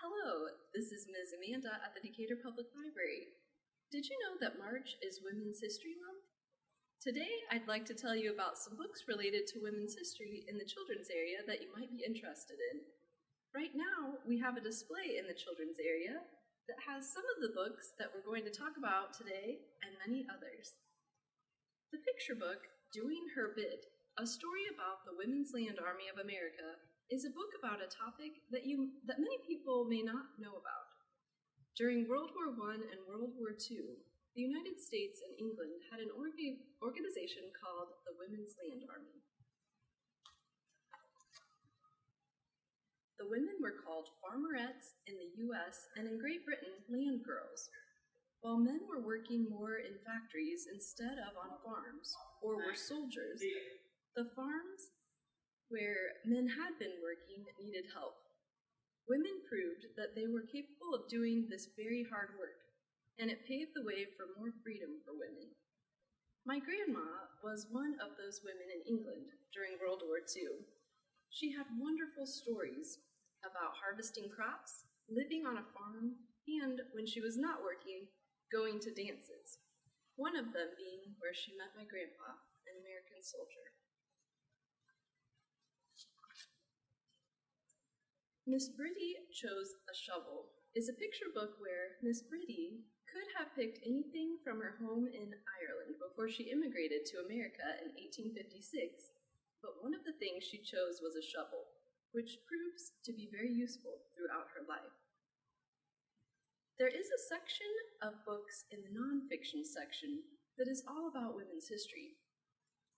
Hello, this is Ms. Amanda at the Decatur Public Library. Did you know that March is Women's History Month? Today, I'd like to tell you about some books related to women's history in the children's area that you might be interested in. Right now, we have a display in the children's area that has some of the books that we're going to talk about today and many others. The picture book, Doing Her Bit, a story about the Women's Land Army of America, is a book about a topic that many people may not know about. During World War I and World War II, the United States and England had an organization called the Women's Land Army. The women were called farmerettes in the US and in Great Britain, land girls, while men were working more in factories instead of on farms, or were soldiers. The farms where men had been working needed help. Women proved that they were capable of doing this very hard work, and it paved the way for more freedom for women. My grandma was one of those women in England during World War II. She had wonderful stories about harvesting crops, living on a farm, and when she was not working, going to dances. One of them being where she met my grandpa, an American soldier. Miss Bridie Chose a Shovel is a picture book where Miss Bridie could have picked anything from her home in Ireland before she immigrated to America in 1856, but one of the things she chose was a shovel, which proves to be very useful throughout her life. There is a section of books in the nonfiction section that is all about women's history.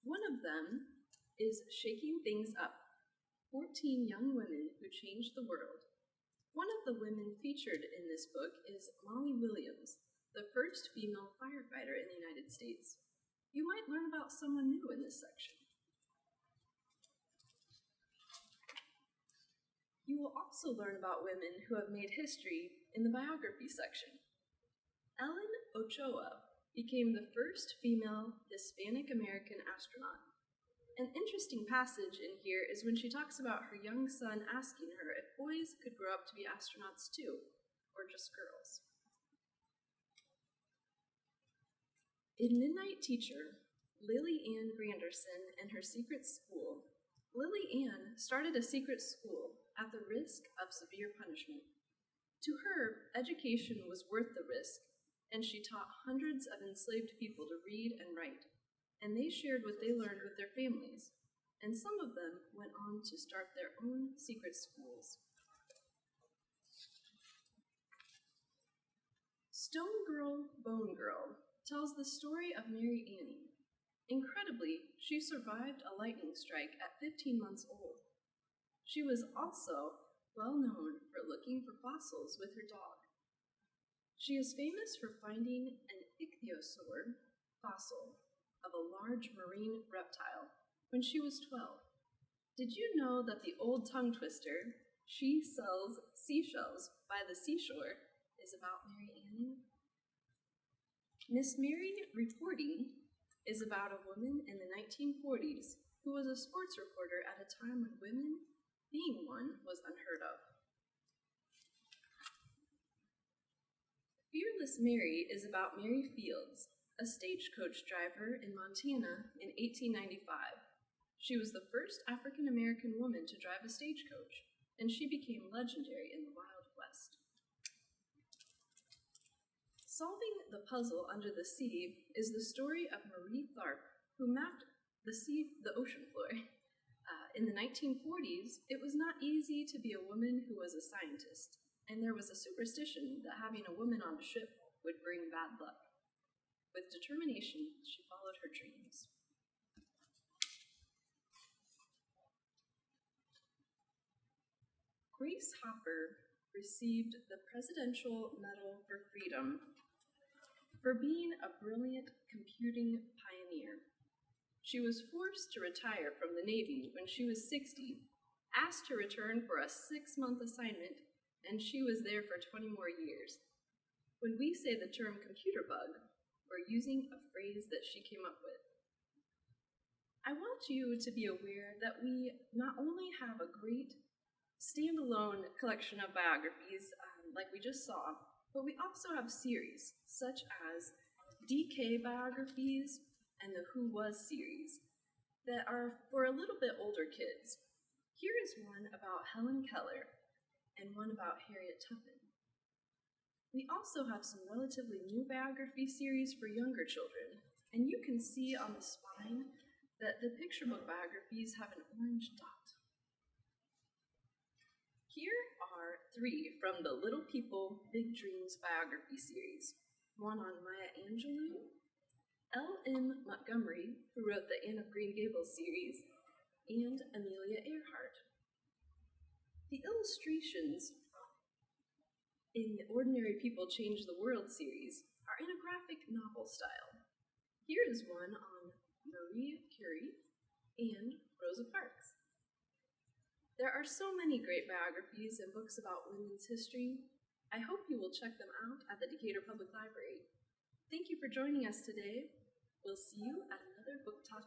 One of them is Shaking Things Up, 14 Young Women Who Changed the World. One of the women featured in this book is Molly Williams, the first female firefighter in the United States. You might learn about someone new in this section. You will also learn about women who have made history in the biography section. Ellen Ochoa became the first female Hispanic American astronaut. An interesting passage in here is when she talks about her young son asking her if boys could grow up to be astronauts too, or just girls. In Midnight Teacher, Lily Ann Granderson and her secret school, Lily Ann started a secret school at the risk of severe punishment. To her, education was worth the risk, and she taught hundreds of enslaved people to read and write, and they shared what they learned with their families, and some of them went on to start their own secret schools. Stone Girl, Bone Girl tells the story of Mary Annie. Incredibly, she survived a lightning strike at 15 months old. She was also well known for looking for fossils with her dog. She is famous for finding an ichthyosaur fossil of a large marine reptile when she was 12. Did you know that the old tongue twister, She Sells Seashells by the Seashore, is about Mary Annie? Miss Mary Reporting is about a woman in the 1940s who was a sports reporter at a time when women being one was unheard of. Fearless Mary is about Mary Fields, a stagecoach driver in Montana in 1895. She was the first African-American woman to drive a stagecoach, and she became legendary in the Wild West. Solving the Puzzle Under the Sea is the story of Marie Tharp, who mapped the ocean floor. In the 1940s, it was not easy to be a woman who was a scientist, and there was a superstition that having a woman on a ship would bring bad luck. With determination, she followed her dreams. Grace Hopper received the Presidential Medal for Freedom for being a brilliant computing pioneer. She was forced to retire from the Navy when she was 60, asked to return for a 6-month assignment, and she was there for 20 more years. When we say the term computer bug, we're using a phrase that she came up with. I want you to be aware that we not only have a great standalone collection of biographies, like we just saw, but we also have series, such as DK biographies and the Who Was series, that are for a little bit older kids. Here is one about Helen Keller and one about Harriet Tubman. We also have some relatively new biography series for younger children, and you can see on the spine that the picture book biographies have an orange dot. Here are 3 from the Little People, Big Dreams biography series. One on Maya Angelou, L.M. Montgomery, who wrote the Anne of Green Gables series, and Amelia Earhart. The illustrations in the Ordinary People Change the World series are in a graphic novel style. Here is one on Marie Curie and Rosa Parks. There are so many great biographies and books about women's history. I hope you will check them out at the Decatur Public Library. Thank you for joining us today. We'll see you at another Book Talk